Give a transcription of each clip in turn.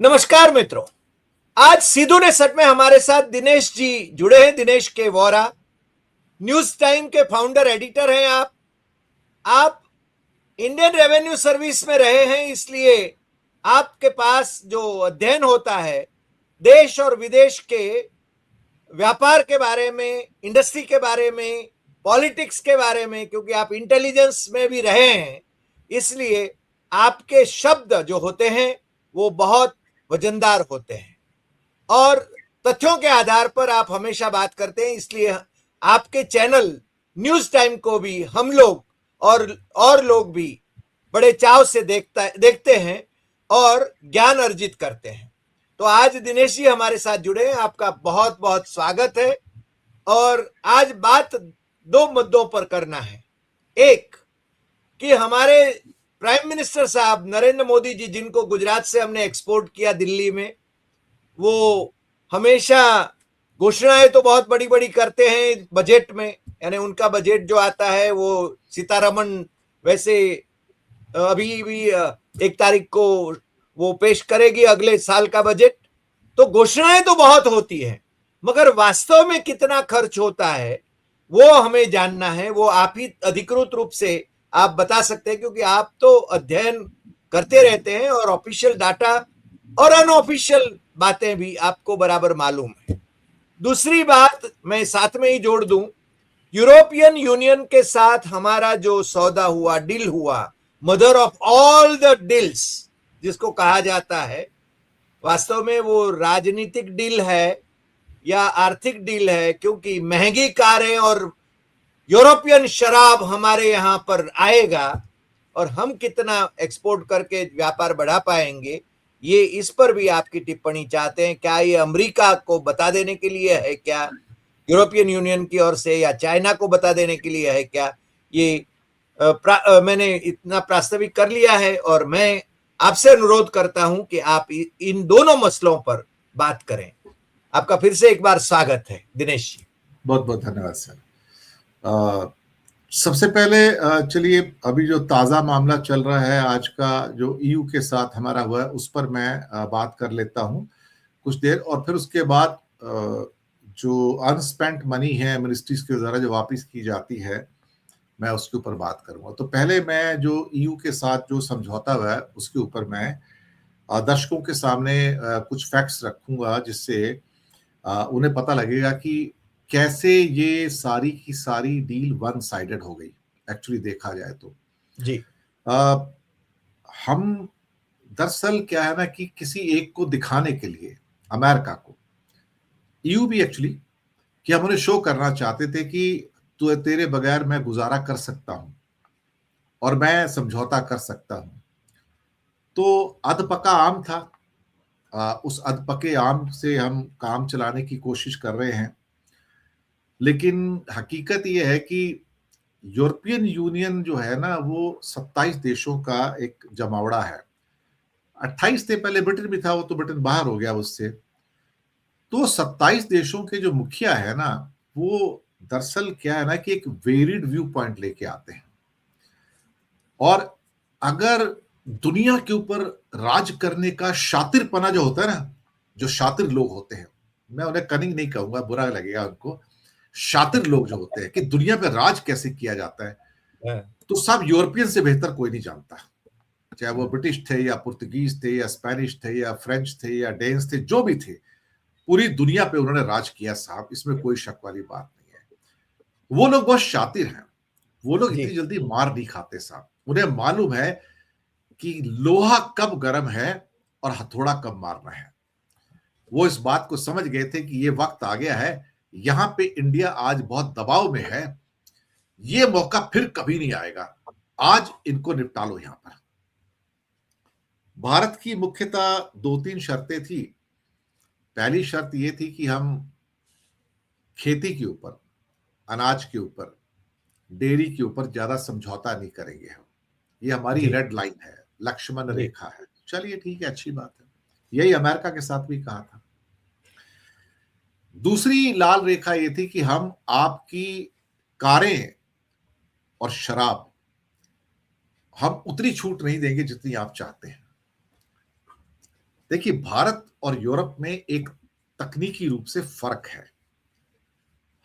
नमस्कार मित्रों। आज सीधू ने सट में हमारे साथ दिनेश जी जुड़े हैं। दिनेश के वोरा न्यूज टाइम के फाउंडर एडिटर हैं। आप इंडियन रेवेन्यू सर्विस में रहे हैं, इसलिए आपके पास जो अध्ययन होता है देश और विदेश के व्यापार के बारे में, इंडस्ट्री के बारे में, पॉलिटिक्स के बारे में, क्योंकि आप इंटेलिजेंस में भी रहे हैं, इसलिए आपके शब्द जो होते हैं वो बहुत वजनदार होते हैं और तथ्यों के आधार पर आप हमेशा बात करते हैं। इसलिए आपके चैनल न्यूज टाइम को भी हम लोग और लोग भी बड़े चाव से देखते हैं और ज्ञान अर्जित करते हैं। तो आज दिनेश जी हमारे साथ जुड़े हैं, आपका बहुत बहुत स्वागत है। और आज बात दो मुद्दों पर करना है। एक कि हमारे प्राइम मिनिस्टर साहब नरेंद्र मोदी जी, जिनको गुजरात से हमने एक्सपोर्ट किया दिल्ली में, वो हमेशा घोषणाएं तो बहुत बड़ी बड़ी करते हैं बजट में, यानी उनका बजट जो आता है वो सीतारमण वैसे अभी भी 1 तारीख को वो पेश करेगी अगले साल का बजट। तो घोषणाएं तो बहुत होती हैं, मगर वास्तव में कितना खर्च होता है वो हमें जानना है। वो आप ही अधिकृत रूप से आप बता सकते हैं, क्योंकि आप तो अध्ययन करते रहते हैं और ऑफिशियल डाटा और अनऑफिशियल बातें भी आपको बराबर मालूम है। दूसरी बात मैं साथ में ही जोड़ दूं, यूरोपियन यूनियन के साथ हमारा जो सौदा हुआ, डील हुआ, mother of all the deals जिसको कहा जाता है, वास्तव में वो राजनीतिक डील है या आर्थिक डील है, क्योंकि महंगी कारें और यूरोपियन शराब हमारे यहां पर आएगा और हम कितना एक्सपोर्ट करके व्यापार बढ़ा पाएंगे, ये इस पर भी आपकी टिप्पणी चाहते हैं। क्या ये अमेरिका को बता देने के लिए है क्या, यूरोपियन यूनियन की ओर से, या चाइना को बता देने के लिए है क्या? ये मैंने इतना प्रास्ताविक कर लिया है और मैं आपसे अनुरोध करता हूं कि आप इन दोनों मसलों पर बात करें। आपका फिर से एक बार स्वागत है दिनेश जी। बहुत बहुत धन्यवाद सर। सबसे पहले चलिए, अभी जो ताज़ा मामला चल रहा है आज का, जो ईयू के साथ हमारा हुआ है, उस पर मैं बात कर लेता हूं कुछ देर, और फिर उसके बाद जो अनस्पेंट मनी है मिनिस्ट्रीज के द्वारा जो वापस की जाती है, मैं उसके ऊपर बात करूंगा। तो पहले मैं जो ईयू के साथ जो समझौता हुआ है उसके ऊपर मैं दर्शकों के सामने कुछ फैक्ट्स रखूंगा, जिससे उन्हें पता लगेगा कि कैसे ये सारी की सारी डील वन साइडेड हो गई। एक्चुअली देखा जाए तो जी, हम दरअसल क्या है ना कि किसी एक को दिखाने के लिए, अमेरिका को, ईयू भी एक्चुअली, कि हम उन्हें शो करना चाहते थे कि तेरे बगैर मैं गुजारा कर सकता हूं और मैं समझौता कर सकता हूं। तो अधपका आम था, उस अधपके आम से हम काम चलाने की कोशिश कर रहे हैं। लेकिन हकीकत यह है कि यूरोपियन यूनियन जो है ना, वो 27 देशों का एक जमावड़ा है। 28 थे, पहले ब्रिटेन भी था, वो तो ब्रिटेन बाहर हो गया उससे। तो 27 देशों के जो मुखिया है ना, वो दरअसल क्या है ना कि एक वेरिड व्यू पॉइंट लेके आते हैं। और अगर दुनिया के ऊपर राज करने का शातिरपना जो होता है ना, जो शातिर लोग होते हैं, मैं उन्हें कनिंग नहीं कहूंगा, बुरा लगेगा उनको, शातिर लोग जो होते हैं कि दुनिया पे राज कैसे किया जाता है, तो सब यूरोपियन से बेहतर कोई नहीं जानता। चाहे वो ब्रिटिश थे या पुर्तगीज थे या स्पेनिश थे या फ्रेंच थे या डेन्स थे, जो भी थे, पूरी दुनिया पे उन्होंने राज किया साहब, इसमें कोई शक वाली बात नहीं है। वो लोग बहुत शातिर हैं। वो लोग जी, इतनी जल्दी मार नहीं खाते साहब। उन्हें मालूम है कि लोहा कब गर्म है और हथौड़ा कब मारना है। वो इस बात को समझ गए थे कि ये वक्त आ गया है, यहां पे इंडिया आज बहुत दबाव में है, ये मौका फिर कभी नहीं आएगा, आज इनको निपटा लो। यहां पर भारत की मुख्यतः 2-3 शर्तें थी। पहली शर्त यह थी कि हम खेती के ऊपर, अनाज के ऊपर, डेयरी के ऊपर ज्यादा समझौता नहीं करेंगे हम। ये हमारी जी, रेड लाइन है, लक्ष्मण जी, रेखा है। चलिए ठीक है, अच्छी बात है। यही अमेरिका के साथ भी कहा था। दूसरी लाल रेखा ये थी कि हम आपकी कारें और शराब, हम उतनी छूट नहीं देंगे जितनी आप चाहते हैं। देखिए, भारत और यूरोप में एक तकनीकी रूप से फर्क है।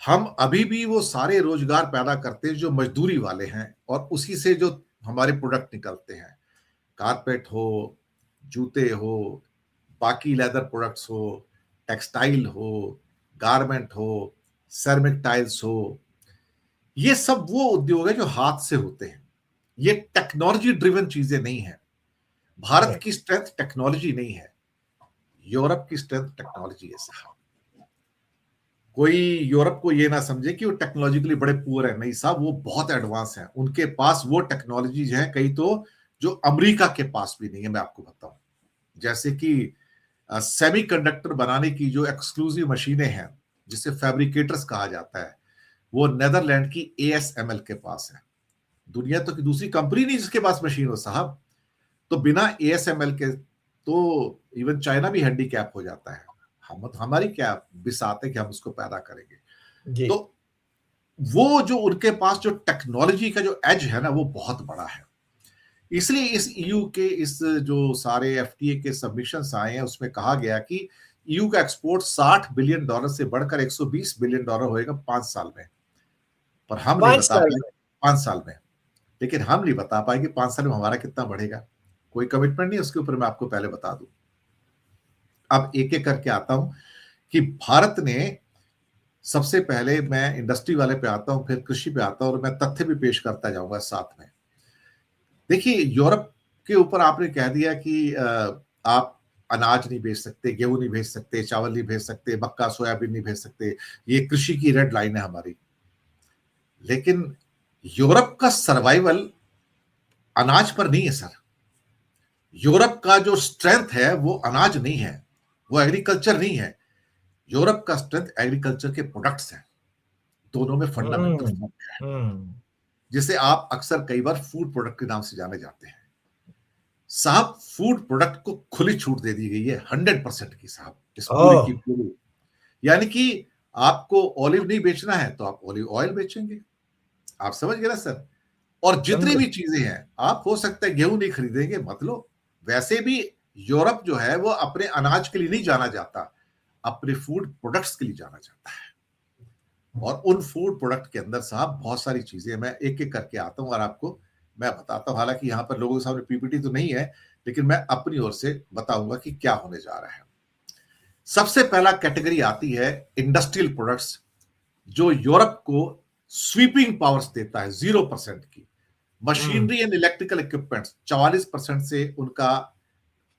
हम अभी भी वो सारे रोजगार पैदा करते हैं जो मजदूरी वाले हैं, और उसी से जो हमारे प्रोडक्ट निकलते हैं, कारपेट हो, जूते हो, बाकी लेदर प्रोडक्ट्स हो, टेक्सटाइल हो, गारमेंट हो, सेरेमिक टाइल्स हो, ये सब वो उद्योग है जो हाथ से होते हैं। ये टेक्नोलॉजी ड्रिवन चीजें नहीं है। भारत राइट। की स्ट्रेंथ टेक्नोलॉजी नहीं है, यूरोप की स्ट्रेंथ टेक्नोलॉजी है साहब। कोई यूरोप को ये ना समझे कि वो टेक्नोलॉजिकली बड़े पुअर है, नहीं साहब, वो बहुत एडवांस है। उनके पास वो टेक्नोलॉजीज है कई तो जो अमेरिका के पास भी नहीं है। मैं आपको बताऊं, जैसे कि सेमीकंडक्टर बनाने की जो एक्सक्लूसिव मशीनें हैं, जिसे फैब्रिकेटर्स कहा जाता है, वो नेदरलैंड की ASML के पास है। दुनिया तो की दूसरी कंपनी नहीं जिसके पास मशीन हो साहब। तो बिना ASML के तो इवन चाइना भी हैंडीकैप हो जाता है। हमारी क्या बिसात है कि हम उसको पैदा करेंगे। जी। तो वो जो उनके पास जो टेक्नोलॉजी का जो एज है ना, वो बहुत बड़ा है। इसलिए इस EU के इस जो सारे FTA के सबमिशंस आए हैं, उसमें कहा गया कि EU का एक्सपोर्ट $60 बिलियन से बढ़कर $120 बिलियन होएगा 5 साल में। पर हम नहीं 5 बता साल पाए में। 5 साल में, लेकिन हम नहीं बता पाएंगे 5 साल में हमारा कितना बढ़ेगा। कोई कमिटमेंट नहीं उसके ऊपर, मैं आपको पहले बता दूं। अब एक एक करके आता हूं कि भारत ने सबसे पहले, मैं इंडस्ट्री वाले पे आता हूं, फिर कृषि पे आता हूं, और मैं तथ्य भी पेश करता जाऊंगा साथ में। देखिए, यूरोप के ऊपर आपने कह दिया कि आप अनाज नहीं भेज सकते, गेहूं नहीं भेज सकते, चावल नहीं भेज सकते, मक्का सोयाबीन नहीं भेज सकते, ये कृषि की रेड लाइन है हमारी। लेकिन यूरोप का सर्वाइवल अनाज पर नहीं है सर। यूरोप का जो स्ट्रेंथ है वो अनाज नहीं है, वो एग्रीकल्चर नहीं है। यूरोप का स्ट्रेंथ एग्रीकल्चर के प्रोडक्ट्स हैं। दोनों में फंडामेंटल हम्म। फर्क है, हम्म। जिसे आप अक्सर कई बार फूड प्रोडक्ट के नाम से जाने जाते हैं। साहब, फूड प्रोडक्ट को खुली छूट दे दी गई है 100% की साहब, इस पूरी ओह। की पूरी। यानी कि आपको ऑलिव नहीं बेचना है तो आप ऑलिव ऑयल बेचेंगे। आप समझ गए ना सर। और जितनी समझे। भी चीजें हैं, आप हो सकता है गेहूं नहीं खरीदेंगे, मत लो। वैसे भी यूरोप जो है वो अपने अनाज के लिए नहीं जाना जाता, अपने फूड प्रोडक्ट्स के लिए जाना जाता है। और उन फूड प्रोडक्ट के अंदर साहब बहुत सारी चीजें, मैं एक एक करके आता हूं और आपको मैं बताता हूं। हालांकि यहां पर लोगों के सामने PPT तो नहीं है, लेकिन मैं अपनी ओर से बताऊंगा कि क्या होने जा रहा है। सबसे पहला कैटेगरी आती है इंडस्ट्रियल प्रोडक्ट्स, जो यूरोप को स्वीपिंग पावर्स देता है 0% की। हम्म। मशीनरी एंड इलेक्ट्रिकल इक्विपमेंट्स 44% से उनका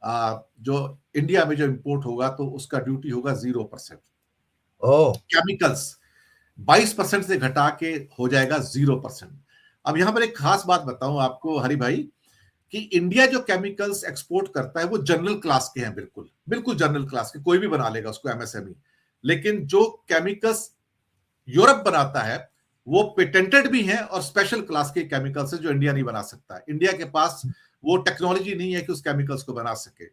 जो इंडिया में जो इंपोर्ट होगा तो उसका ड्यूटी होगा 0%। ओह। केमिकल्स 22% से घटा के हो जाएगा 0%। अब यहां पर एक खास बात बताऊं आपको हरि भाई, कि इंडिया जो केमिकल्स एक्सपोर्ट करता है वो जनरल क्लास के हैं, बिल्कुल बिल्कुल जनरल क्लास के, कोई भी बना लेगा उसको MSME। लेकिन जो केमिकल्स यूरोप बनाता है वो पेटेंटेड भी हैं और स्पेशल क्लास के केमिकल्स है जो इंडिया नहीं बना सकता। इंडिया के पास वो टेक्नोलॉजी नहीं है कि उस केमिकल्स को बना सके।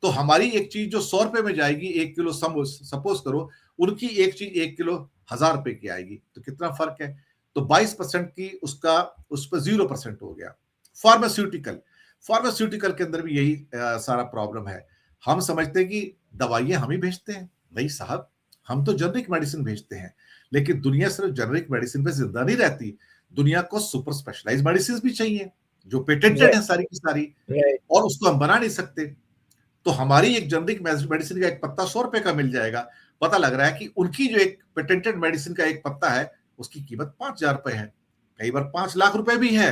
तो हमारी एक चीज जो 100 रुपए में जाएगी 1 किलो, सपोज करो, उनकी एक चीज 1 किलो 1000 रुपए की आएगी। तो कितना फर्क है। तो 22% की उसका, उस पर 0% हो गया। फार्मास्यूटिकल, फार्मास्यूटिकल के अंदर भी यही सारा प्रॉब्लम है। हम समझते हैं कि दवाइयां हम ही भेजते हैं, नहीं साहब, हम तो जेनरिक मेडिसिन भेजते हैं। लेकिन दुनिया सिर्फ जेनरिक मेडिसिन पे जिंदा नहीं रहती, दुनिया को सुपर स्पेशलाइज्ड मेडिसिन भी चाहिए जो पेटेंटेड है राइट। सारी की सारी, राइट। और उसको हम बना नहीं सकते। तो हमारी एक जेनरिक मेडिसिन का एक पत्ता 100 रुपए का मिल जाएगा। पता लग रहा है कि उनकी जो एक पेटेंटेड मेडिसिन का एक पत्ता है उसकी कीमत 5,000 रुपए है, कई बार 5 लाख रुपए भी है।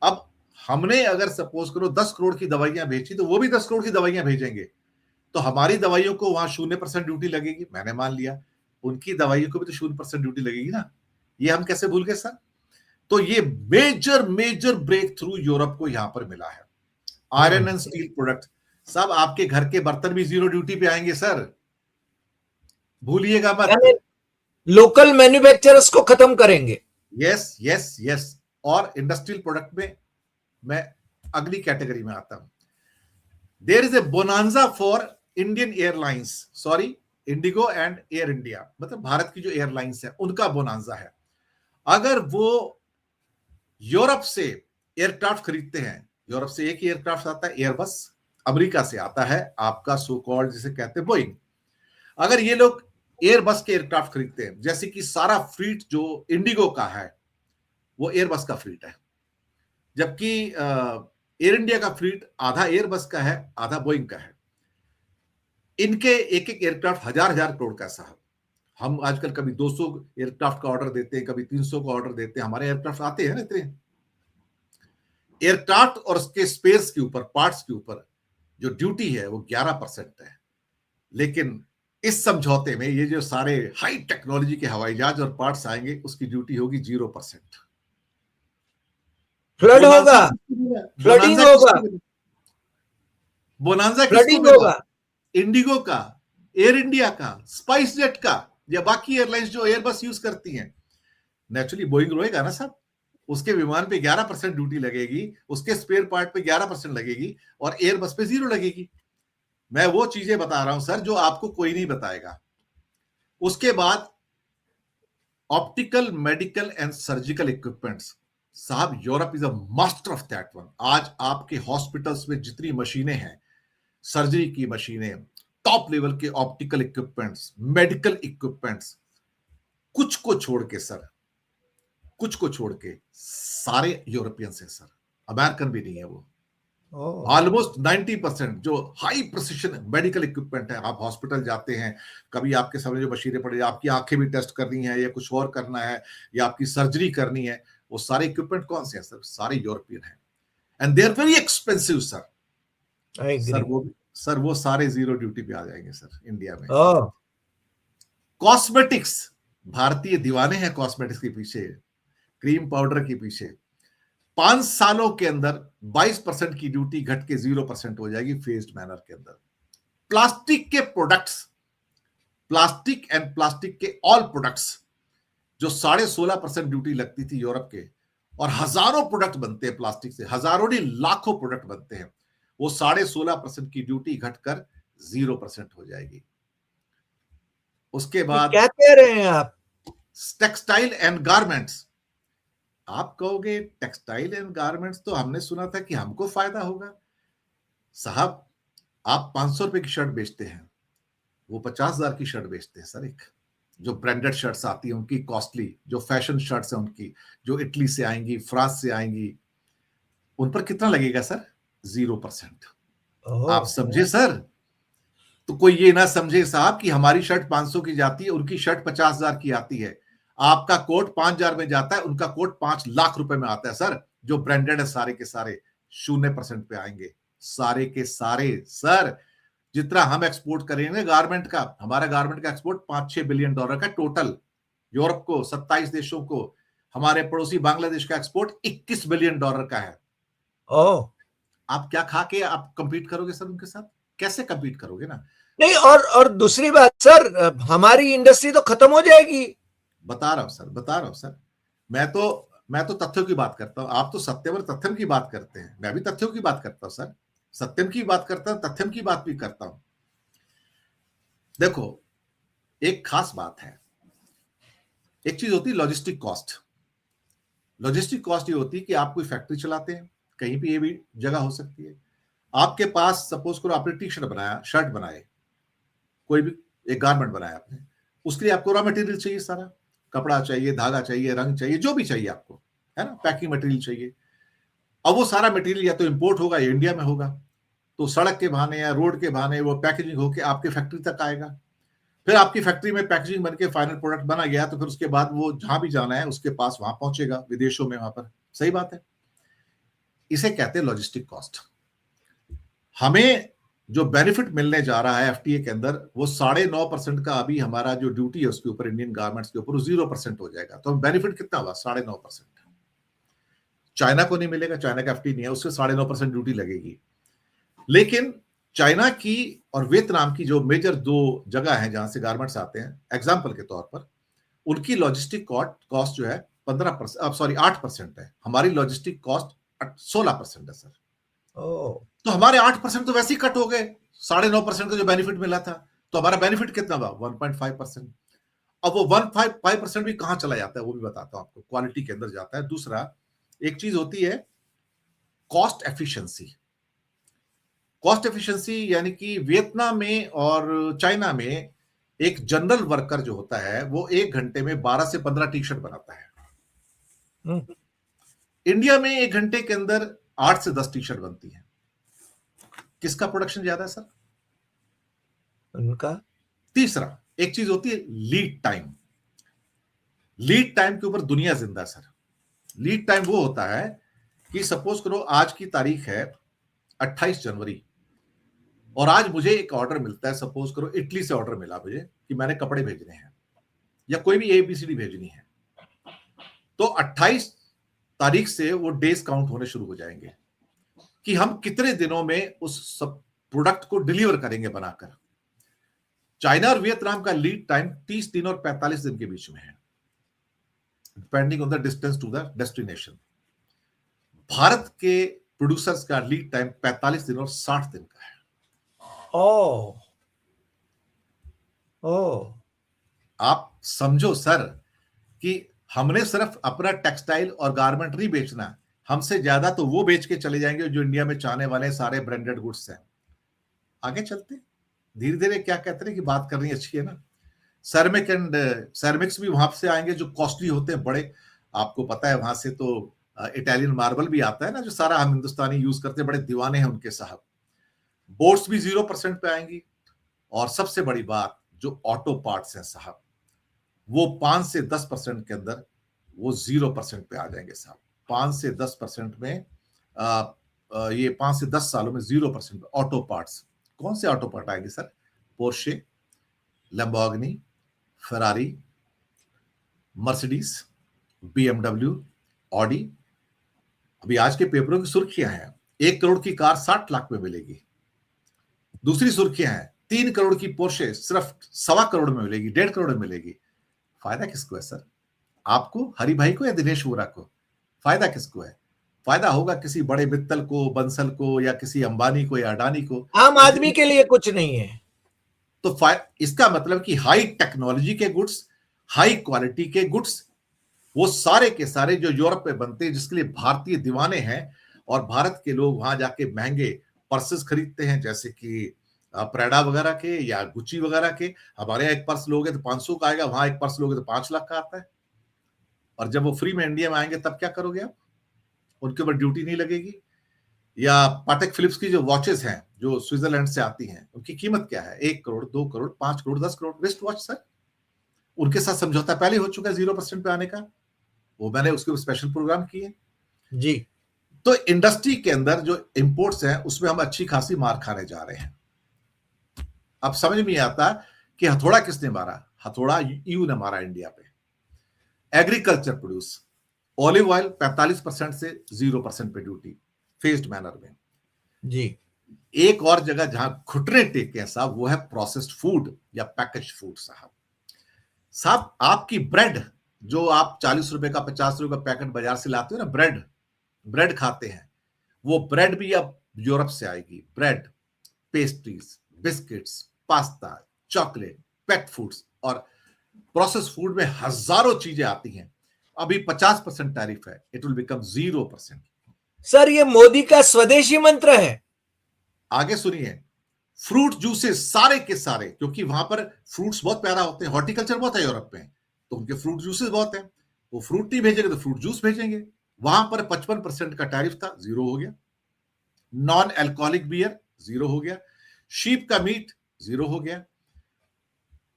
अब हमने अगर सपोज करो 10 करोड़ की दवाइयां भेजी तो वो भी 10 करोड़ की दवाइयां भेजेंगे। तो हमारी दवाइयों को वहां 0% ड्यूटी लगेगी, मैंने मान लिया। उनकी दवाइयों को भी तो 0% ड्यूटी लगेगी ना। ये हम कैसे भूल गए सर। तो ये major major breakthrough Europe को यहां पर मिला है। आयरन एंड स्टील प्रोडक्ट, सब आपके घर के बर्तन भी 0 ड्यूटी पे आएंगे सर, भूलिएगा मत। यानी लोकल मैन्युफैक्चरर्स को खत्म करेंगे। Yes yes yes. और इंडस्ट्रियल प्रोडक्ट में मैं अगली कैटेगरी में आता हूं। There is a bonanza for Indian Airlines, sorry, IndiGo and Air India, मतलब भारत की जो एयरलाइंस है उनका बोनांजा है। अगर वो यूरोप से एयरक्राफ्ट खरीदते हैं, यूरोप से एक ही एयरक्राफ्ट आता है एयरबस, अमेरिका से आता है आपका सो कॉल्ड जिसे कहते हैं बोइंग। अगर ये लोग एयरबस के एयरक्राफ्ट खरीदते हैं, जैसे कि सारा फ्लीट जो इंडिगो का है वो एयरबस का फ्लीट है, जबकि एयर इंडिया का फ्लीट आधा एयरबस का है आधा बोइंग का है। इनके एक एक एयरक्राफ्ट हजार हजार करोड़ का साहब। हम आजकल कभी 200 एयरक्राफ्ट का ऑर्डर देते हैं, कभी 300 का ऑर्डर देते हैं, हमारे एयरक्राफ्ट आते हैं ना इतने। एयरक्राफ्ट और उसके स्पेस के ऊपर, पार्ट्स के ऊपर जो ड्यूटी है वो 11% है, लेकिन इस समझौते में ये जो सारे हाई टेक्नोलॉजी के हवाई जहाज और पार्ट्स आएंगे उसकी ड्यूटी होगी 0%। फ्लड होगा, फ्लडिंग होगा, बोनांजा किसको फ्लडिंग मिला? होगा। इंडिगो का, एयर इंडिया का, स्पाइस जेट का, या बाकी एयरलाइंस जो एयरबस यूज करती हैं। नेचुरली बोइंग रोएगा ना साहब, उसके विमान पे 11% ड्यूटी लगेगी, उसके स्पेयर पार्ट पे 11% लगेगी और एयरबस पे 0 लगेगी। मैं वो चीजें बता रहा हूं सर जो आपको कोई नहीं बताएगा। उसके बाद optical, medical and surgical equipments, साहब Europe is a master of that one. आज आपके हॉस्पिटल्स में जितनी मशीनें हैं, सर्जरी की मशीनें, टॉप लेवल के ऑप्टिकल इक्विपमेंट्स, मेडिकल इक्विपमेंट्स, कुछ को छोड़ के सर, कुछ को छोड़ के सारे यूरोपियन है सर, अमेरिकन भी नहीं है वो। ऑलमोस्ट 90% जो हाई प्रिसिशन मेडिकल इक्विपमेंट है, आप हॉस्पिटल जाते हैं, कभी आपके सामने जो मशीनें पड़ी, आपकी आंखें भी टेस्ट करनी है या कुछ और करना है या आपकी सर्जरी करनी है, वो सारे इक्विपमेंट कौन से हैं सर? सारे यूरोपियन हैं and they are very expensive sir. Sir वो सारे 0 ड्यूटी पे आ जाएंगे सर इंडिया में। कॉस्मेटिक्स, भारतीय दीवाने हैं कॉस्मेटिक्स के पीछे, क्रीम पाउडर के पीछे। 5 सालों के अंदर 22% की ड्यूटी घट के 0% हो जाएगी फेज्ड मैनर के अंदर। प्लास्टिक के प्रोडक्ट्स, प्लास्टिक एंड प्लास्टिक के ऑल प्रोडक्ट्स, जो 16.5% ड्यूटी लगती थी यूरोप के, और हजारों प्रोडक्ट बनते हैं प्लास्टिक से, हजारों नहीं लाखों प्रोडक्ट बनते हैं, वो 16.5% की ड्यूटी घटकर 0% हो जाएगी। उसके बाद क्या कह रहे हैं आप? Textile and garments. आप कहोगे टेक्सटाइल एंड गारमेंट्स तो हमने सुना था कि हमको फायदा होगा। साहब आप 500 रुपए की शर्ट बेचते हैं, वो 50,000 की शर्ट बेचते हैं सर। एक जो ब्रांडेड शर्ट्स आती है उनकी कॉस्टली, जो फैशन शर्ट्स है उनकी, जो इटली से आएंगी, फ्रांस से आएंगी, उन पर कितना लगेगा सर? 0%। आप समझे सर? तो कोई ये ना समझे साहब कि हमारी शर्ट 500 की जाती है, उनकी शर्ट 50,000 की आती है। आपका कोट 5,000 में जाता है, उनका कोट 5 लाख रुपए में आता है सर। जो ब्रांडेड है सारे के सारे 0% पे आएंगे, सारे के सारे सर। जितना हम एक्सपोर्ट करेंगे गारमेंट का, हमारा गारमेंट का एक्सपोर्ट $5-6 बिलियन का टोटल, यूरोप को 27 देशों को। हमारे पड़ोसी बांग्लादेश का एक्सपोर्ट $21 बिलियन का है। आप क्या खा के आप कंपीट करोगे सर उनके साथ? कैसे कंपीट करोगे ना? नहीं, और दूसरी बात सर, हमारी इंडस्ट्री तो खत्म हो जाएगी। बता रहा हूं सर। मैं तो तथ्यों की बात करता हूं, आप तो सत्यम और तथ्यम की बात करते हैं, मैं भी तथ्यों की बात करता हूं सर। सत्यम की बात करता हूं, तथ्यम की बात भी करता हूं। देखो एक खास बात है, एक चीज होती है लॉजिस्टिक कॉस्ट। लॉजिस्टिक कॉस्ट ये होती है कि आप कोई फैक्ट्री चलाते हैं, कहीं भी ये भी जगह हो सकती है, आपके पास सपोज करो आपने टी शर्ट बनाया, शर्ट बनाए, कोई भी एक गारमेंट बनाया आपने, उसके लिए आपको रॉ मटेरियल चाहिए, सारा कपड़ा चाहिए, धागा चाहिए, रंग चाहिए, जो भी चाहिए आपको, है ना, पैकिंग मटेरियल चाहिए। अब वो सारा मटेरियल या तो इंपोर्ट होगा या इंडिया में होगा, तो सड़क के बहाने या रोड के बहाने वो पैकेजिंग होकर आपके फैक्ट्री तक आएगा। फिर आपकी फैक्ट्री में पैकेजिंग बन के फाइनल प्रोडक्ट बना गया, तो फिर उसके बाद वो जहां भी जाना है उसके पास वहां पहुंचेगा, विदेशों में, वहां पर। सही बात है, इसे कहते हैं लॉजिस्टिक कॉस्ट। हमें जो बेनिफिट मिलने जा रहा है एफटीए के अंदर, वो 9.5% का अभी हमारा जो ड्यूटी है उसके ऊपर, इंडियन गारमेंट्स के ऊपर 0% हो जाएगा। तो बेनिफिट कितना हुआ? 9.5%। चाइना को नहीं मिलेगा, चाइना का एफटीए नहीं है, उससे 9.5% ड्यूटी लगेगी। लेकिन चाइना की और वियतनाम की जो मेजर 2 जगह हैं जहां से गारमेंट्स आते हैं, एग्जाम्पल के तौर पर, उनकी लॉजिस्टिक कॉस्ट जो है 8% है। हमारी लॉजिस्टिक कॉस्ट 16% है सर। तो हमारे 8% तो वैसे ही कट हो गए, 9.5% का जो बेनिफिट मिला था। तो हमारा बेनिफिट कितना हुआ? 1.5%। अब वो 1.5% भी कहां चला जाता है वो भी बताता हूं आपको, क्वालिटी के अंदर जाता है। दूसरा एक चीज होती है कॉस्ट एफिशिएंसी। कॉस्ट एफिशिएंसी यानी कि वियतनाम में और चाइना में एक जनरल वर्कर जो होता है वो 1 घंटे में 12 से 15 टी शर्ट बनाता है। इंडिया में 1 घंटे के अंदर 8 से 10 टी शर्ट बनती है। किसका प्रोडक्शन ज्यादा है सर? उनका। तीसरा एक चीज होती है लीड टाइम। लीड टाइम के ऊपर दुनिया जिंदा है सर। लीड टाइम वो होता है कि सपोज करो आज की तारीख है 28 जनवरी और आज मुझे एक ऑर्डर मिलता है, सपोज करो इटली से ऑर्डर मिला मुझे कि मैंने कपड़े भेजने हैं या कोई भी एबीसीडी भेजनी है, तो 28 तारीख से वो डेज काउंट होने शुरू हो जाएंगे कि हम कितने दिनों में उस सब प्रोडक्ट को डिलीवर करेंगे बनाकर। चाइना और वियतनाम का लीड टाइम 30 दिन और 45 दिन के बीच में है, depending on the distance to the destination. Bharat के प्रोड्यूसर्स का लीड टाइम 45 दिन और 60 दिन का है। ओ ओ आप समझो सर कि हमने सिर्फ अपना टेक्सटाइल और गारमेंट नहीं बेचना, हमसे ज्यादा तो वो बेच के चले जाएंगे जो इंडिया में चाहने वाले सारे ब्रांडेड गुड्स हैं। आगे चलते धीरे धीरे क्या कहते हैं कि बात करनी अच्छी है ना। सेरेमिक एंड सेरेमिक्स भी वहां से आएंगे जो कॉस्टली होते हैं बड़े। आपको पता है वहां से तो इटालियन मार्बल भी आता है ना, जो सारा हम हिंदुस्तानी यूज करते हैं, बड़े दीवाने हैं उनके साहब। बोट्स भी 0% पे आएंगी। और सबसे बड़ी बात जो ऑटो पार्ट्स हैं साहब, वो 5 से 10% के अंदर वो 0% पे आ जाएंगे साहब। 5 से 10% में ये 5 से 10 सालों में 0% पे ऑटो पार्ट्स। कौन से ऑटो पार्ट आएंगे sir? Porsche, Lamborghini, Ferrari, Mercedes, BMW, Audi. अभी आज के पेपरों की सुर्खियां हैं 1 करोड़ की कार 60 लाख में मिलेगी। दूसरी सुर्खियां हैं 3 करोड़ की पोर्शे सिर्फ 1.25 करोड़ में मिलेगी, 1.5 करोड़ में मिलेगी। फायदा किसको है सर? आपको, हरि भाई को या दिनेश वोरा को? फायदा किसको है? फायदा होगा किसी बड़े मित्तल को, बंसल को, या किसी अंबानी को या अडानी को। आम आदमी के लिए कुछ नहीं है। तो इसका मतलब कि हाई टेक्नोलॉजी के गुड्स, हाई क्वालिटी के गुड्स, वो सारे के सारे जो यूरोप में बनते हैं, जिसके लिए भारतीय दीवाने हैं और भारत के लोग वहां जाके महंगे पर्सेस खरीदते हैं, जैसे कि प्रेडा वगैरह के या गुच्ची वगैरह के। हमारे यहाँ एक पर्स लोगे तो 500 का आएगा, वहां एक पर्स लोगे तो 5 लाख का आता है। और जब वो फ्री में इंडिया में आएंगे तब क्या करोगे आप? उनके ऊपर ड्यूटी नहीं लगेगी। या पाटेक फिलिप्स की जो वॉचेस हैं जो स्विट्जरलैंड से आती हैं, उनकी कीमत क्या है? 1 crore, 2 crore, 5 crore, 10 crore wrist watch sir. उनके साथ समझौता पहले हो चुका है 0% पे आने का, वो मैंने उसके स्पेशल प्रोग्राम किए जी। तो इंडस्ट्री के अंदर जो इंपोर्ट्स हैं उसमें हम अच्छी खासी मार खाने जा रहे हैं। अब समझ में आता कि हथौड़ा किसने मारा? हथौड़ा ईयू ने मारा इंडिया पे। एग्रीकल्चर प्रोड्यूस, ऑलिव ऑयल 45% से 0% पे ड्यूटी, फेस्ड मैनर में। जी। एक और जगह जहां घुटने टेके हैं साहब, वो है प्रोसेस्ड फूड या पैकेज फूड साहब। साहब आपकी ब्रेड जो आप 40 रुपए का, 50 रुपए का पैकेट बाजार से लाते हो ना, ब्रेड खाते हैं, वो ब्रेड भी अब यूरोप से आएगी। Bread, pastries, biscuits, pasta, chocolate, pet foods और प्रोसेस फूड में हजारों चीजें आती हैं। अभी 50% टैरिफ है, इट विल बिकम 0%। सर ये मोदी का स्वदेशी मंत्र है। आगे सुनिए, फ्रूट जूसेस सारे के सारे, क्योंकि वहां पर फ्रूट्स बहुत प्यारा होते हैं, हॉर्टिकल्चर बहुत है यूरोप में, तो उनके फ्रूट जूसेस बहुत हैं। वो फ्रूट नहीं भेजेंगे तो फ्रूट जूस भेजेंगे। वहां पर 55% का टैरिफ था, 0 हो गया। नॉन अल्कोहलिक बियर 0 हो गया। शीप का मीट 0 हो गया।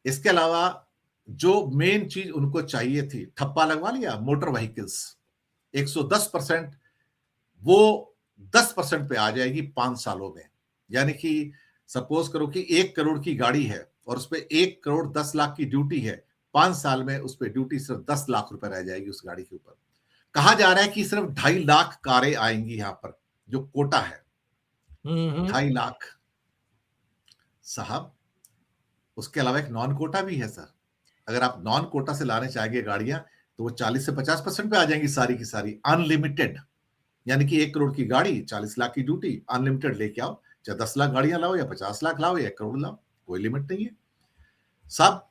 इसके अलावा जो मेन चीज उनको चाहिए थी, ठप्पा लगवा लिया मोटर व्हीकल्स, 110%, वो 10% पे आ जाएगी 5 सालों में। यानी कि सपोज करो कि 1 करोड़ की गाड़ी है और उस पर 1 करोड़ 10 लाख की ड्यूटी है, 5 साल में उस पर ड्यूटी सिर्फ 10 लाख रुपए रह जाएगी उस गाड़ी के ऊपर। कहा जा रहा है कि सिर्फ 2.5 लाख कारें आएंगी यहां पर, जो कोटा है 2.5 लाख साहब। उसके अलावा एक नॉन कोटा भी है सर। अगर आप नॉन कोटा से लाने चाहेंगे गाड़ियां तो वो 40 से 50% पे आ जाएंगी सारी की सारी, अनलिमिटेड। यानी कि 1 करोड़ की गाड़ी, 40 लाख की ड्यूटी, अनलिमिटेड लेके आओ, चाहे 10 लाख गाड़ियां लाओ या 50 लाख लाओ या 1 करोड़ लाओ, कोई लिमिट नहीं है। सब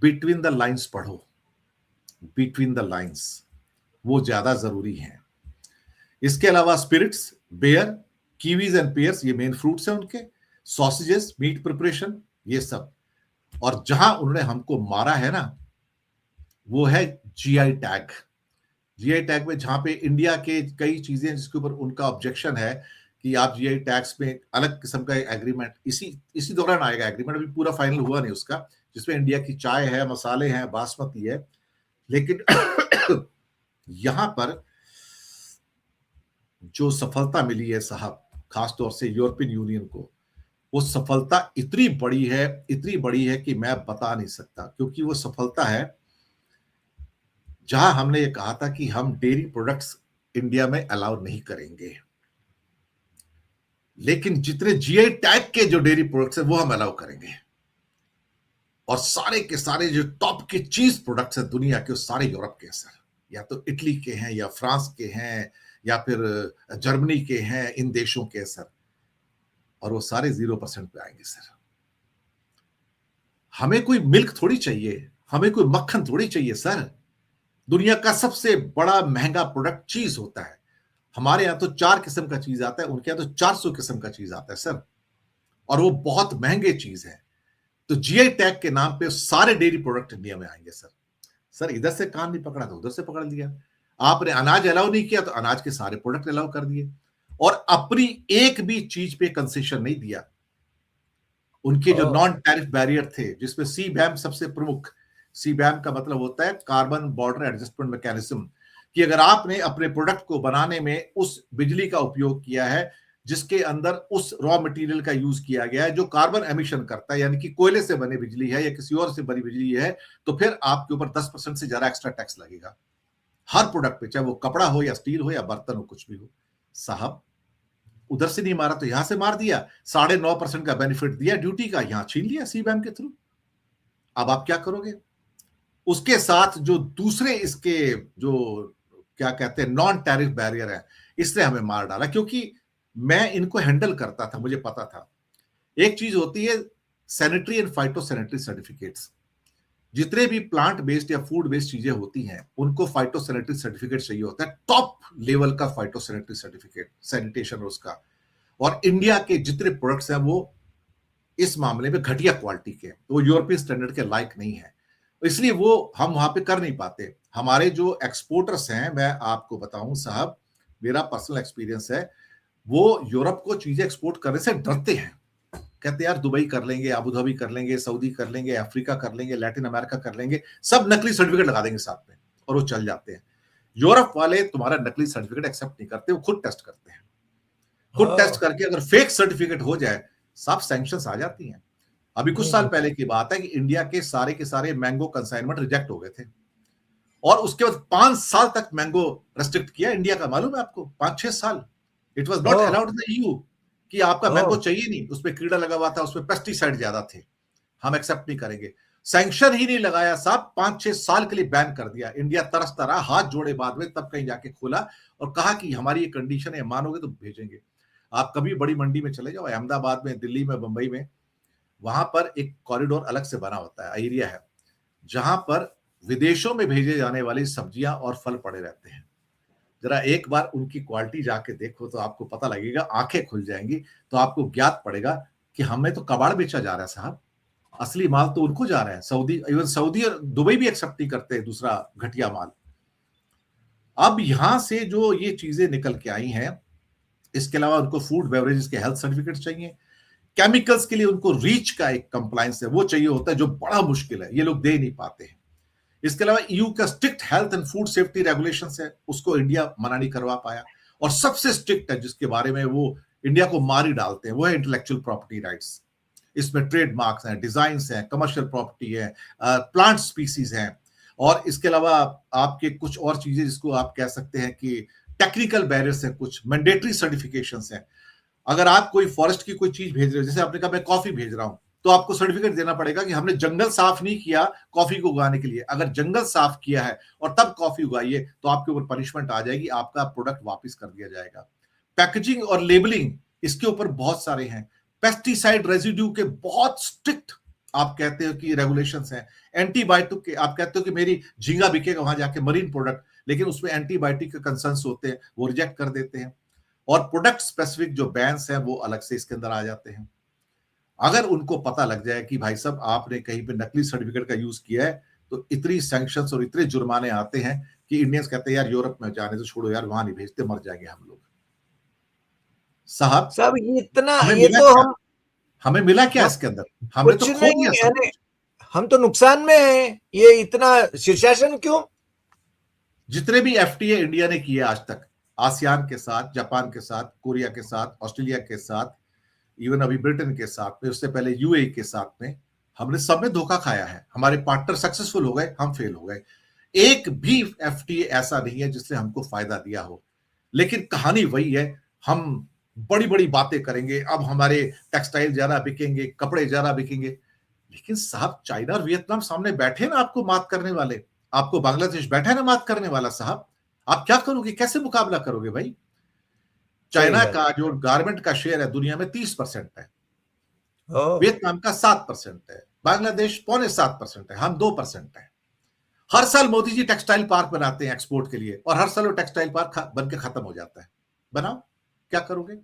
बिटवीन द लाइंस पढ़ो, बिटवीन द लाइंस, वो ज्यादा जरूरी है। इसके अलावा spirits, beer, kiwis and pears, ये मेन फ्रूट्स हैं उनके, सॉसेजेस, मीट प्रिपरेशन, ये सब। और जहां उन्होंने हमको मारा है ना, वो है जीआई टैग। जीआई टैग में जहां पे इंडिया के कई चीजें जिसके ऊपर उनका ऑब्जेक्शन है कि आप जीआई टैग्स में अलग किस्म का एग्रीमेंट, इसी दौरान आएगा एग्रीमेंट, अभी पूरा फाइनल हुआ नहीं उसका, जिसमें इंडिया की चाय है, मसाले हैं, बासमती है। लेकिन यहां पर जो सफलता मिली है साहब, खासतौर से यूरोपियन यूनियन को, वो सफलता इतनी बड़ी है कि मैं बता नहीं सकता। क्योंकि वो सफलता है जहां हमने ये कहा था कि हम डेयरी प्रोडक्ट्स इंडिया में अलाउ नहीं करेंगे, लेकिन जितने जीआई टैग के जो डेयरी प्रोडक्ट्स है वो हम अलाउ करेंगे। और सारे के सारे जो टॉप के चीज प्रोडक्ट्स हैं दुनिया के, वो सारे यूरोप के हैं सर, या तो इटली के हैं, या फ्रांस के हैं, या फिर जर्मनी के हैं, इन देशों के सर। और वो सारे 0% पे आएंगे सर। हमें कोई मिल्क थोड़ी चाहिए, हमें कोई मक्खन थोड़ी चाहिए सर। दुनिया का सबसे बड़ा महंगा प्रोडक्ट चीज होता है। हमारे यहां तो 4 किस्म का चीज आता है, उनके यहां तो 400 किस्म का चीज आता है सर, और वो बहुत महंगे चीज है। तो जीआई टैग के नाम पे सारे डेयरी प्रोडक्ट इंडिया में आएंगे सर। सर इधर से कान नहीं पकड़ा तो उधर से पकड़ लिया। आपने अनाज अलाउ नहीं किया तो अनाज के सारे प्रोडक्ट अलाउ कर दिए, और अपनी एक भी चीज पे कंसेशन नहीं दिया। उनके जो नॉन टैरिफ बैरियर थे, जिसमें सीबैम सबसे प्रमुख, सीबैम का मतलब होता है कार्बन बॉर्डर एडजस्टमेंट मैकेनिज्म, कि अगर आपने अपने प्रोडक्ट को बनाने में उस बिजली का उपयोग किया है जिसके अंदर उस रॉ मटेरियल का यूज किया गया है जो कार्बन एमिशन करता है, यानी कि कोयले से बनी बिजली है या किसी और से बनी बिजली है, तो फिर आपके ऊपर 10% से ज्यादा एक्स्ट्रा टैक्स लगेगा हर प्रोडक्ट पे, चाहे वो कपड़ा हो या स्टील हो या बर्तन हो, कुछ भी हो। साहब उधर से नहीं मारा तो यहां से मार दिया, 9.5% का बेनिफिट दिया ड्यूटी का, यहां छीन लिया सीबैम के थ्रू। अब आप क्या करोगे? उसके साथ जो दूसरे इसके जो क्या कहते हैं नॉन टैरिफ बैरियर है, इसने हमें मार डाला। क्योंकि मैं इनको हैंडल करता था, मुझे पता था। एक चीज होती है sanitary and phyto sanitary certificates. जितने भी प्लांट बेस्ड या फूड बेस्ड चीजें होती हैं उनको फाइटो सैनिटरी सर्टिफिकेट चाहिए होता है, टॉप लेवल का फाइटो सैनिटरी सर्टिफिकेट, सैनिटेशन उसका। और इंडिया के जितने प्रोडक्ट्स हैं वो इस मामले में घटिया क्वालिटी के, वो यूरोपियन स्टैंडर्ड के लायक नहीं है, इसलिए वो हम वहां पे कर नहीं पाते। हमारे जो एक्सपोर्टर्स हैं, मैं आपको बताऊं साहब, मेरा पर्सनल एक्सपीरियंस है, वो यूरोप को चीजें एक्सपोर्ट करने से डरते हैं। कहते यार दुबई कर लेंगे, अबू धाबी कर लेंगे, सऊदी कर लेंगे, अफ्रीका कर लेंगे, लैटिन अमेरिका कर लेंगे, सब नकली सर्टिफिकेट लगा देंगे साथ में, और वो चल जाते हैं। यूरोप वाले तुम्हारा नकली सर्टिफिकेट एक्सेप्ट नहीं करते, वो खुद टेस्ट करते हैं। खुद टेस्ट करके अगर फेक सर्टिफिकेट हो जाए, साफ सैंक्शंस आ जाती हैं। अभी कुछ साल पहले की बात है कि इंडिया के सारे मैंगो कंसाइनमेंट रिजेक्ट हो गए थे, और उसके बाद 5 साल तक मैंगो रेस्ट्रिक्ट किया इंडिया का, मालूम है आपको? 5-6 साल it was not allowed in the EU कि आपका मैंगो चाहिए नहीं, उसमें कीड़ा लगा हुआ था, उसमें पेस्टिसाइड ज्यादा थे, हम एक्सेप्ट नहीं करेंगे। सैंक्शन ही नहीं लगाया साहब, 5-6 साल के लिए बैन कर दिया। इंडिया तरसता रहा, हाथ जोड़े बाद में, तब कहीं जाके खोला और कहा कि हमारी ये कंडीशन है, मानोगे तो भेजेंगे। आप कभी बड़ी मंडी में चले जाओ, अहमदाबाद में, दिल्ली में, बंबई में, वहां पर एक कॉरिडोर अलग से बना होता है, एरिया है जहां पर विदेशों में भेजे जाने वाली सब्जियां और फल पड़े रहते हैं। जरा एक बार उनकी क्वालिटी जाके देखो तो आपको पता लगेगा, आंखें खुल जाएंगी, तो आपको ज्ञात पड़ेगा कि हमें तो कबाड़ बेचा जा रहा है साहब, असली माल तो उनको जा रहा है। इवन सऊदी और दुबई भी एक्सेप्ट नहीं करते दूसरा घटिया माल। अब यहां से जो ये चीजें निकल के आई हैं, इसके अलावा उनको फूड बेवरेजेस के हेल्थ सर्टिफिकेट चाहिए, केमिकल्स के लिए उनको रीच का एक कंप्लायंस है वो चाहिए होता है, जो बड़ा मुश्किल है, ये लोग दे नहीं पाते हैं। इसके अलावा ईयू का strict health and food safety regulations है, उसको इंडिया मना नहीं करवा पाया। और सबसे स्ट्रिक्ट है जिसके बारे में वो इंडिया को मार ही डालते हैं, वो है इंटेलेक्चुअल प्रॉपर्टी राइट्स। इसमें ट्रेडमार्क्स हैं, डिजाइन्स हैं, कमर्शियल प्रॉपर्टी है, प्लांट स्पीसीज हैं, और इसके अलावा आपके कुछ और चीजें जिसको आप कह सकते हैं कि टेक्निकल बैरियर्स हैं, कुछ मैंडेटरी सर्टिफिकेशंस हैं। अगर आप कोई फॉरेस्ट की कोई चीज भेज रहे हो, जैसे आपने कहा मैं कॉफी भेज रहा हूं, तो आपको सर्टिफिकेट देना पड़ेगा कि हमने जंगल साफ नहीं किया कॉफी को उगाने के लिए। अगर जंगल साफ किया है और तब कॉफी उगाइए तो आपके ऊपर पनिशमेंट आ जाएगी, आपका प्रोडक्ट वापस कर दिया जाएगा। पैकेजिंग और लेबलिंग, इसके ऊपर बहुत सारे हैं। पेस्टिसाइड रेजिड्यू के बहुत स्ट्रिक्ट आप कहते हो कि रेगुलेशंस हैं। एंटीबायोटिक के आप कहते हो कि मेरी झींगा बिकेगा वहां जाके, मरीन प्रोडक्ट, लेकिन उसमें एंटीबायोटिक के कंसर्न्स होते हैं, वो रिजेक्ट कर देते हैं। और प्रोडक्ट स्पेसिफिक जो बैन्स हैं वो अलग से इसके अंदर आ जाते हैं। अगर उनको पता लग जाए कि भाई साहब आपने कहीं पे नकली सर्टिफिकेट का यूज किया है, तो इतनी सैंक्शंस और इतने जुर्माने आते हैं कि इंडियंस कहते हैं यार यूरोप में जाने तो छोड़ो यार, वहां नहीं भेजते, मर जाएंगे हम लोग। साहब साहब ये इतना, हमें ये मिला तो क्या? हमें मिला क्या हम इसके अंदर? हमने तो कुछ खो नहीं दिया सब यानी, कुछ। हम तो नुकसान में हैं। ये इतना शीर्षासन क्यों? जितने भी एफटीए इंडिया ने किए आज तक, आसियान के साथ, जापान के साथ, कोरिया के साथ, ऑस्ट्रेलिया के साथ, इवन अभी ब्रिटेन के साथ में, उससे पहले यूएई के साथ में, हमने सब में धोखा खाया है। हमारे पार्टनर सक्सेसफुल हो गए, हम फेल हो गए। एक भी एफटीए ऐसा नहीं है जिसने हमको फायदा दिया हो। लेकिन कहानी वही है, हम बड़ी बड़ी बातें करेंगे, अब हमारे टेक्सटाइल ज्यादा बिकेंगे, कपड़े ज्यादा बिकेंगे। लेकिन साहब चाइना और वियतनाम सामने बैठे ना आपको मात करने वाले, आपको बांग्लादेश बैठा है ना मात करने वाला। साहब आप क्या करोगे, कैसे मुकाबला करोगे भाई? सही चाइना बात। का जो गारमेंट का शेयर है दुनिया में 30% है, ओ, वियतनाम का 7% है, बांग्लादेश 0.75% है, हम 2% है। हर साल मोदी जी टेक्सटाइल पार्क बनाते हैं एक्सपोर्ट के लिए, और हर साल वो टेक्सटाइल पार्क बन के खत्म हो जाता है। बनाओ, क्या करोगे?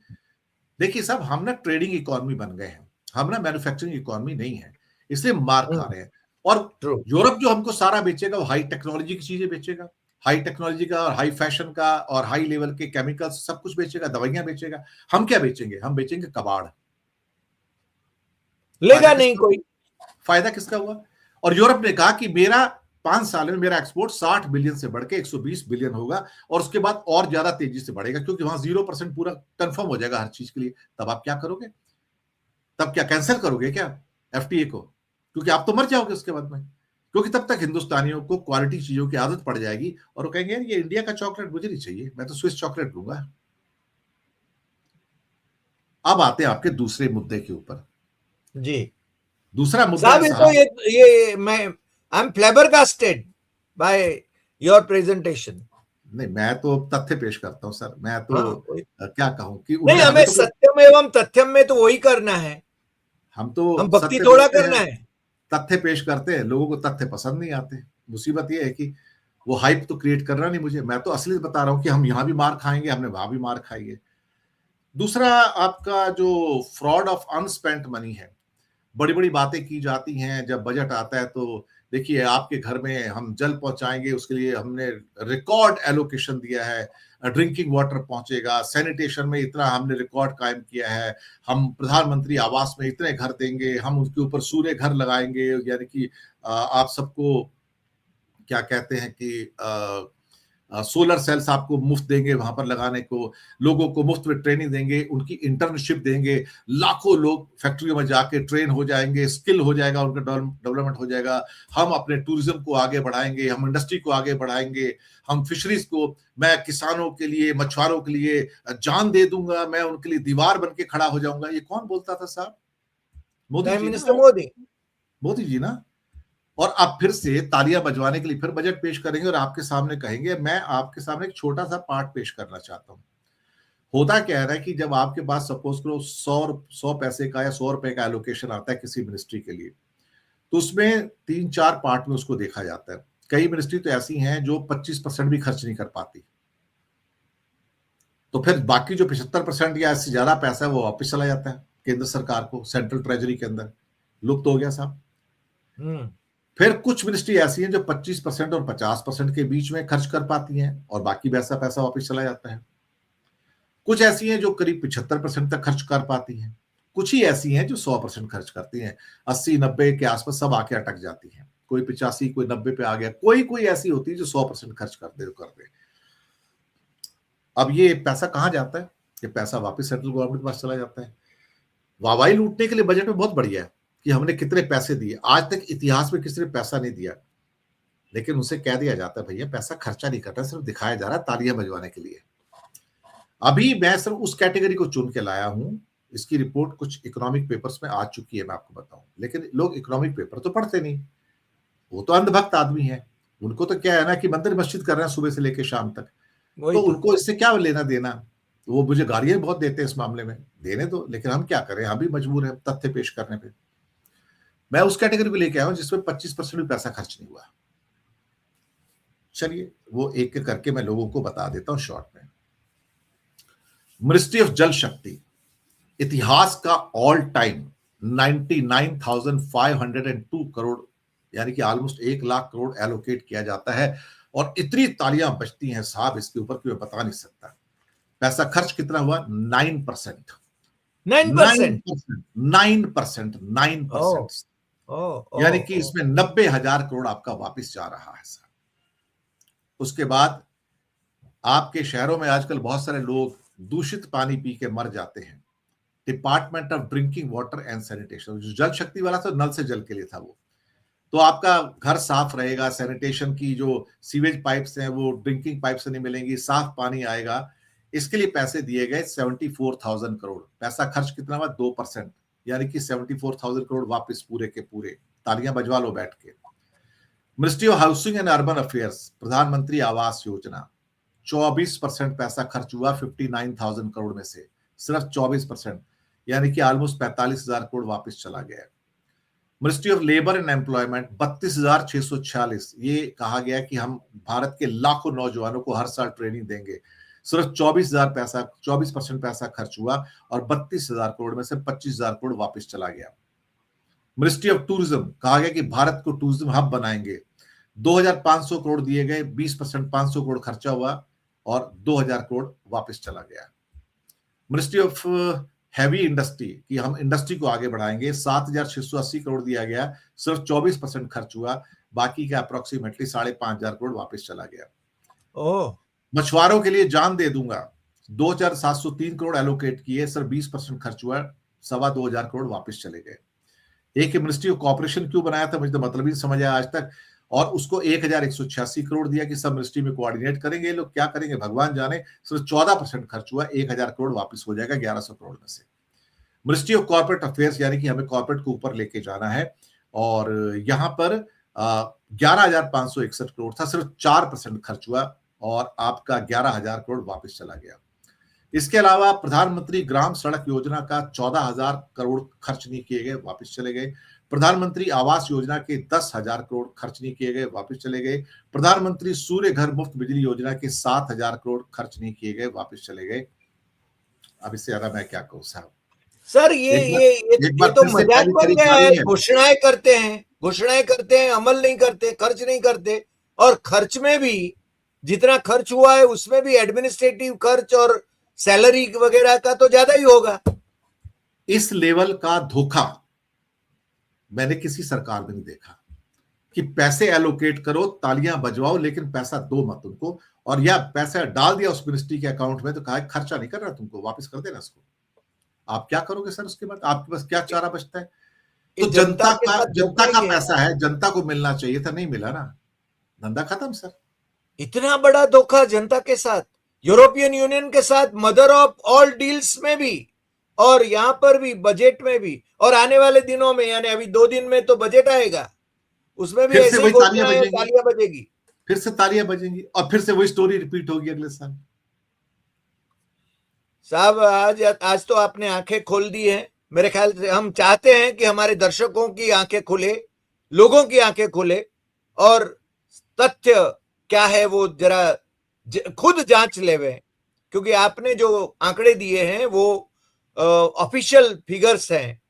देखिए साहब, हम ना ट्रेडिंग इकोनॉमी बन गए हैं, हम ना मैन्युफैक्चरिंग इकोनॉमी नहीं है, इसलिए मार खा रहे हैं। और ट्रू। यूरोप जो हमको सारा बेचेगा वो हाई टेक्नोलॉजी की चीजें बेचेगा, हाई टेक्नोलॉजी का और हाई फैशन का और हाई लेवल के केमिकल्स सब कुछ बेचेगा, दवाइयां बेचेगा। हम क्या बेचेंगे? हम बेचेंगे कबाड़। फायदा लेगा नहीं किसका कोई। हुआ? फायदा किसका हुआ? और यूरोप ने कहा कि मेरा 5 साल में मेरा एक्सपोर्ट 60 बिलियन से बढ़ के 120 बिलियन होगा, और उसके बाद और ज्यादा तेजी से बढ़ेगा, क्योंकि वहां 0% पूरा कंफर्म हो जाएगा हर चीज के लिए। तब आप क्या करोगे? तब क्या कैंसिल करोगे क्या एफटीए को? क्योंकि आप तो मर जाओगे उसके बाद में। क्योंकि तब तक हिंदुस्तानियों को क्वालिटी चीजों की आदत पड़ जाएगी, और वो कहेंगे यार ये इंडिया का चॉकलेट मुझे नहीं चाहिए, मैं तो स्विस चॉकलेट लूंगा। अब आते हैं आपके दूसरे मुद्दे के ऊपर। जी दूसरा मुद्दा साहब, है ये तो साहब, ये मैं I am flabbergasted by your presentation. नहीं मैं तो तथ्य पेश करता हूं सर, मैं तो हाँ क्या कहूं कि नहीं, उन्होंने हमें हमें तो कोई, सत्यम एवं तथ्यम में तो वही करना है। हम तो हम भक्ति सत्य थोड़ा बोलते करना हैं, है। तथ्य पेश करते हैं, लोगों को तथ्य पसंद नहीं आते। मुसीबत ये है कि वो हाइप तो क्रिएट करना नहीं मुझे, मैं तो असली बता रहा हूं कि हम यहां भी मार खाएंगे, हमने वहां भी मार खाई है। दूसरा, आपका जो फ्रॉड ऑफ अनस्पेंट मनी है, बड़ी बड़ी बातें की जाती हैं, जब बजट आता है तो देखिए आपके घर में हम जल पहुंचाएंगे, उसके लिए हमने रिकॉर्ड एलोकेशन दिया है, ड्रिंकिंग वाटर पहुंचेगा, सैनिटेशन में इतना हमने रिकॉर्ड कायम किया है, हम प्रधानमंत्री आवास में इतने घर देंगे, हम उसके ऊपर सूर्य घर लगाएंगे, यानी कि आप सबको क्या कहते हैं कि सोलर सेल्स आपको मुफ्त देंगे वहां पर लगाने को, लोगों को मुफ्त में ट्रेनिंग देंगे, उनकी इंटर्नशिप देंगे, लाखों लोग फैक्ट्रियों में जाके ट्रेन हो जाएंगे, स्किल हो जाएगा, उनका डेवलपमेंट हो जाएगा। हम अपने टूरिज्म को आगे बढ़ाएंगे, हम इंडस्ट्री को आगे बढ़ाएंगे, हम फिशरीज को, मैं किसानों के लिए, मछुआरों के लिए जान दे दूंगा, मैं उनके लिए दीवार बन के खड़ा हो जाऊंगा। ये कौन बोलता था साहब? मोदी प्राइम जी मिनिस्टर ना, मोदी। मोदी जी ना। और अब फिर से तालियां बजवाने के लिए फिर बजट पेश करेंगे और आपके सामने कहेंगे। मैं आपके सामने एक छोटा सा पार्ट पेश करना चाहता हूं। होता क्या है कि जब आपके पास सपोज करो 100 पैसे का या 100 रुपए का एलोकेशन आता है किसी मिनिस्ट्री के लिए, तो उसमें 3-4 पार्ट में उसको देखा जाता है। कई मिनिस्ट्री तो ऐसी हैं जो 25% भी खर्च नहीं कर पाती, तो फिर बाकी जो 75% या इससे ज्यादा पैसा है वो वापस चला जाता है केंद्र सरकार को, सेंट्रल ट्रेजरी के अंदर, लुप्त हो गया साहब। हम्म। फिर कुछ मिनिस्ट्री ऐसी हैं जो 25% और 50% के बीच में खर्च कर पाती हैं, और बाकी वैसा पैसा वापस चला जाता है। कुछ ऐसी हैं जो करीब 75% तक खर्च कर पाती हैं, कुछ ही ऐसी हैं जो 100% खर्च करती हैं, 80-90 के आसपास सब आके अटक जाती हैं। कोई 85, कोई 90 पे आ गया, कोई कोई ऐसी होती है जो 100% खर्च कर दे। अब ये पैसा कहाँ जाता है? ये पैसा वापस सेंट्रल गवर्नमेंट के पास चला जाता है। वाहवाही लूटने के लिए बजट में बहुत बढ़िया है कि हमने कितने पैसे दिए, आज तक इतिहास में किसी ने पैसा नहीं दिया, लेकिन उनसे कह दिया जाता है भैया पैसा खर्चा नहीं करना, सिर्फ दिखाया जा रहा है तालियां बजवाने के लिए। अभी मैं सिर्फ उस कैटेगरी को चुन के लाया हूं, इसकी रिपोर्ट कुछ इकोनॉमिक पेपर्स में आ चुकी है, मैं आपको बताऊं, लेकिन लोग इकोनॉमिक पेपर तो पढ़ते नहीं, वो तो अंधभक्त आदमी है। उनको तो क्या है ना कि मंदिर मस्जिद कर रहे हैं सुबह से लेकर शाम तक, वही तो तो। उनको इससे क्या लेना देना। वो मुझे गालियां बहुत देते हैं इस मामले में, देने दो, लेकिन हम क्या करें, हम भी मजबूर हैं तथ्य पेश करने पे। मैं उस कैटेगरी को लेके आया हूं जिसमें 25% भी पैसा खर्च नहीं हुआ। चलिए वो एक एक करके मैं लोगों को बता देता हूं शॉर्ट में। मिनिस्ट्री ऑफ जल शक्ति इतिहास का ऑल टाइम 99,502 करोड़ यानी कि ऑलमोस्ट 1 लाख करोड़ एलोकेट किया जाता है। और इतनी तालियां बजती हैं साहब इसके ऊपर कि मैं बता नहीं सकता। पैसा खर्च कितना हुआ? 9%। 9%। 9%। 9%। यानी कि इसमें 90,000 करोड़ आपका वापस जा रहा है सर। उसके बाद आपके शहरों में आजकल बहुत सारे लोग दूषित पानी पी के मर जाते हैं। Department of drinking water and sanitation, जो जल शक्ति वाला था नल से जल के लिए था वो, तो आपका घर साफ रहेगा, सैनिटेशन की जो सीवेज पाइप्स हैं वो ड्रिंकिंग पाइप से नहीं मिलेंगी, साफ पानी आएगा। इसके लिए पैसे दिए गए 74,000 करोड़। पैसा खर्च कितना हुआ? 2%, यानी कि 74,000 करोड़ वापस पूरे के पूरे। तालियां बजवा लो बैठ के। Ministry of housing and urban affairs, प्रधानमंत्री आवास योजना, 24% पैसा खर्च हुआ 59,000 करोड़ में से, सिर्फ 24%, यानी कि ऑलमोस्ट 45,000 करोड़ वापस चला गया। Ministry of labour and employment 32,646, ये कहा गया कि हम भारत के लाखों नौजवानों को हर साल ट्रेनिंग देंगे, सिर्फ 24% पैसा खर्च हुआ और 32,000 करोड़ में से 25,000 करोड़ वापस चला गया। मिनिस्ट्री ऑफ टूरिज्म, कहा गया कि भारत को टूरिज्म हब बनाएंगे, 2,500 करोड़ दिए गए, 20% 500 करोड़ खर्चा हुआ और 2,000 करोड़ वापस चला गया। मिनिस्ट्री ऑफ हैवी इंडस्ट्री, कि हम इंडस्ट्री को आगे बढ़ाएंगे, 7,680 करोड़ दिया गया, सिर्फ 24% खर्च हुआ, बाकी का अप्रोक्सीमेटली 5,500 करोड़ वापस चला गया। मछुआरों के लिए जान दे दूंगा, 2,703 करोड़ एलोकेट किए, सिर्फ 20% खर्च हुआ, 2,25,000 करोड़ वापस चले गए। एक मिनिस्ट्री ऑफ कॉर्पोरेशन क्यों बनाया था मुझे तो मतलब ही नहीं समझ आया आज तक, और उसको 1,186 करोड़ दिया कि सब मिनिस्ट्री में कोऑर्डिनेट करेंगे। लोग क्या करेंगे भगवान जाने। सिर्फ 14% खर्च हुआ, 1,000 करोड़ वापस हो जाएगा 1,100 करोड़ में से। मिनिस्ट्री ऑफ कॉर्पोरेट अफेयर्स, यानी कि हमें कॉर्पोरेट को ऊपर लेके जाना है, और यहां पर 11,561 करोड़ था, सिर्फ 4% खर्च हुआ और आपका 11,000 करोड़ वापस चला गया। इसके अलावा प्रधानमंत्री ग्राम सड़क योजना का 14,000 करोड़ खर्च नहीं किए गए, वापस चले गए। प्रधानमंत्री आवास योजना के 10,000 करोड़ खर्च नहीं किए गए, वापस चले गए। प्रधानमंत्री सूर्य घर मुफ्त बिजली योजना के 7,000 करोड़ खर्च नहीं किए गए, वापस चले गए। अब इससे ज्यादा मैं क्या कहूं साहब। सर ये तो मजाक बन गया है। घोषणाएं करते हैं, अमल नहीं करते, खर्च नहीं करते, और खर्च में भी जितना खर्च हुआ है उसमें भी एडमिनिस्ट्रेटिव खर्च और सैलरी वगैरह का तो ज्यादा ही होगा। इस लेवल का धोखा मैंने किसी सरकार में नहीं देखा कि पैसे एलोकेट करो, तालियां बजवाओ, लेकिन पैसा दो मत उनको, और या पैसा डाल दिया उस मिनिस्ट्री के अकाउंट में तो कहा खर्चा नहीं कर रहा, तुमको वापस कर देना इसको। आप क्या करोगे सर उसके बाद? आपके पास क्या चारा बचता है? तो जनता का पैसा है, जनता को मिलना चाहिए था, नहीं मिला ना, धंधा खत्म सर। इतना बड़ा धोखा जनता के साथ, यूरोपियन यूनियन के साथ, मदर ऑफ ऑल डील्स में भी, और यहां पर भी बजट में भी, और आने वाले दिनों में, यानी अभी 2 दिन में तो बजट आएगा, उसमें भी ऐसे तालियां बजेगी, फिर से तालियां बजेंगी, और फिर से वही स्टोरी रिपीट होगी अगले साल। साहब आज तो आपने आंखें खोल दी हैं। मेरे ख्याल से हम चाहते हैं कि हमारे दर्शकों की आंखें खुले, लोगों की आंखें खुले, और तथ्य क्या है वो जरा खुद जांच लेवे, क्योंकि आपने जो आंकड़े दिए हैं वो ऑफिशियल फिगर्स हैं,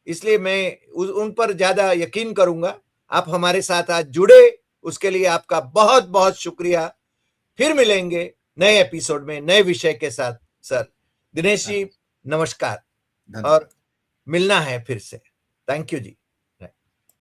इसलिए मैं उन पर ज्यादा यकीन करूंगा। आप हमारे साथ आज जुड़े, उसके लिए आपका बहुत बहुत शुक्रिया। फिर मिलेंगे नए एपिसोड में नए विषय के साथ। सर दिनेश जी नमस्कार, और मिलना है फिर से। Thank you ji.